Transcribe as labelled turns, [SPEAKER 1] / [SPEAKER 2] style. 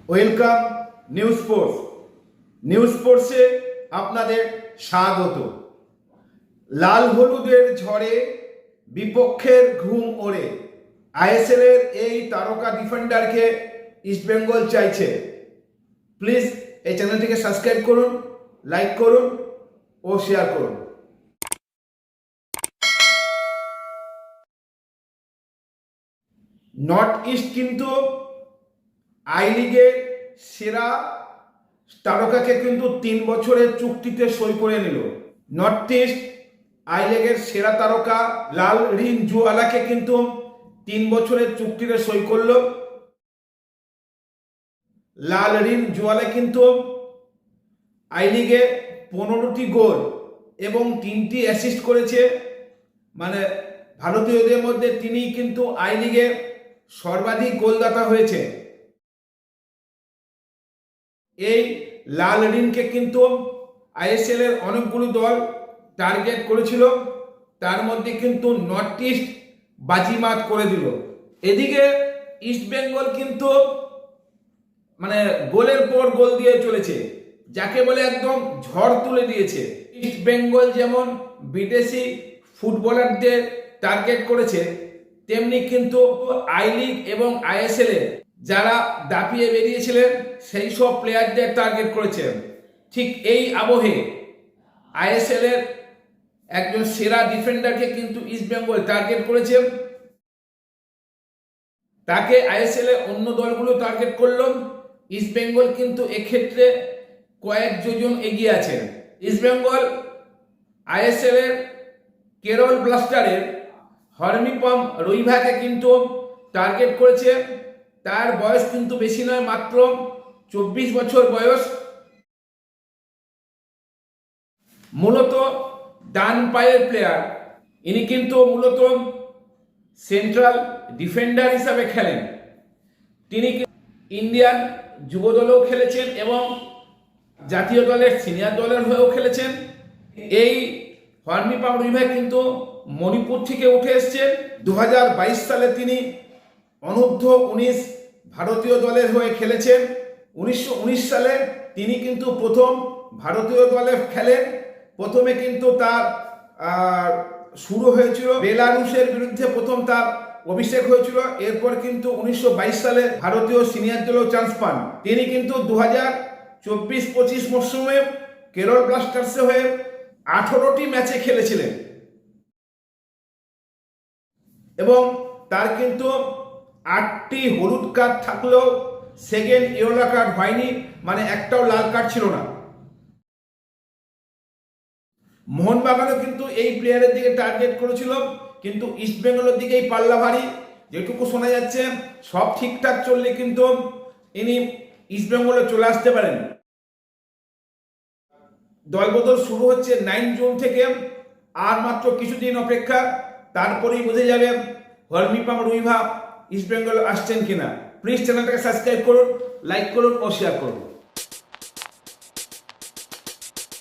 [SPEAKER 1] Welcome news স্পোর্টসে আপনাদের স্বাগত। লাল হলুদের ঝড়ে বিপক্ষের ঘুম ওড়ে, আইএসএল এর এই তারকা ডিফেন্ডারকে ইস্টবেঙ্গল চাইছে। প্লিজ এই চ্যানেলটিকে সাবস্ক্রাইব করুন, লাইক করুন ও শেয়ার করুন। নর্থ ইস্ট কিন্তু আই লিগের সেরা তারকাকে কিন্তু 3 বছরের চুক্তিতে সই করে নিল। নর্থ ইস্ট আই লিগের সেরা তারকা লাল রিন জুয়ালাকে কিন্তু 3 বছরের চুক্তিতে সই করল। লাল রিন জুয়ালা কিন্তু আই লিগে 15টি গোল এবং 3টি অ্যাসিস্ট করেছে। মানে ভারতীয়দের মধ্যে তিনি কিন্তু আই লিগে সর্বাধিক গোলদাতা হয়েছে। এই লাল রিনকে কিন্তু আইএসএল এর অনেকগুলো দল টার্গেট করেছিল, তার মধ্যে কিন্তু নর্থ ইস্ট বাজিমাত করে দিল। এদিকে ইস্ট বেঙ্গল কিন্তু মানে গোলের পর গোল দিয়ে চলেছে, যাকে বলে একদম ঝড় তুলে দিয়েছে। ইস্ট বেঙ্গল যেমন বিদেশি ফুটবলারদের টার্গেট করেছে, তেমনি কিন্তু আই লিগ এবং আইএসএল এ যারা দাপিয়ে বেরিয়েছিলেন সেই সব প্লেয়ারদের টার্গেট করেছেন। ঠিক এই আবহে আইএসএল এর একজন সেরা ডিফেন্ডারকে কিন্তু ইস্ট বেঙ্গল টার্গেট করেছে। তাকে আইএসএল এর অন্য দলগুলো টার্গেট করল। ইস্ট বেঙ্গল কিন্তু এক্ষেত্রে কয়েক যোজন এগিয়ে আছেন। ইস্ট বেঙ্গল আইএসএল এর কেরল ব্লাস্টারের হরমিপম রুইভাকে কিন্তু টার্গেট করেছে। তার বয়স কিন্তু বেশি নয়, মাত্র 24 বছর বয়স। মূলত ডান পায়ের প্লেয়ার, ইনি কিন্তু মূলত সেন্ট্রাল ডিফেন্ডার হিসাবে খেলেন। তিনি ইন্ডিয়ান যুব দলেও খেলেছেন এবং জাতীয় দলের সিনিয়র দলের হয়েও খেলেছেন। এই হরমিপম রুইভা কিন্তু মণিপুর থেকে উঠে এসছেন। 2022 সালে তিনি অনূর্ধ্ব 19 ভারতীয় দলের হয়ে খেলেছেন। 1919 সালে তিনি কিন্তু প্রথম ভারতীয় দলে খেলেন। প্রথমে কিন্তু তার শুরু হয়েছিল বেলারুশের বিরুদ্ধে, প্রথম তার অভিষেক হয়েছিল। এরপর কিন্তু 1922 সালে ভারতীয় সিনিয়র দলেও চান্স পান। তিনি কিন্তু 2024-25 মরশুমে কেরল ব্লাস্টার্সে হয়ে 18টি ম্যাচে খেলেছিলেন এবং তার কিন্তু 8টি হলুদ কার্ড থাকলেও সেকেন্ড ইয়েলো কার্ড হয়নি, মানে একটাও লাল কার্ড ছিল না। মোহনবাগানও কিন্তু এই প্লেয়ারের দিকে টার্গেট করেছিল, কিন্তু ইস্ট বেঙ্গলের দিকেই পাল্লা ভারী। যেটুকু শোনা যাচ্ছে সব ঠিকঠাক চললে কিন্তু ইনি ইস্ট বেঙ্গলে চলে আসতে পারেন। দলবদল শুরু হচ্ছে 9 জুন থেকে, আর মাত্র কিছুদিন অপেক্ষা, তারপরেই বোঝা যাবে হরমিপম রুইভা ইস্ট বেঙ্গল আসছেন কিনা। প্লিজ চ্যানেলটাকে সাবস্ক্রাইব করুন, লাইক করুন ও শেয়ার করুন।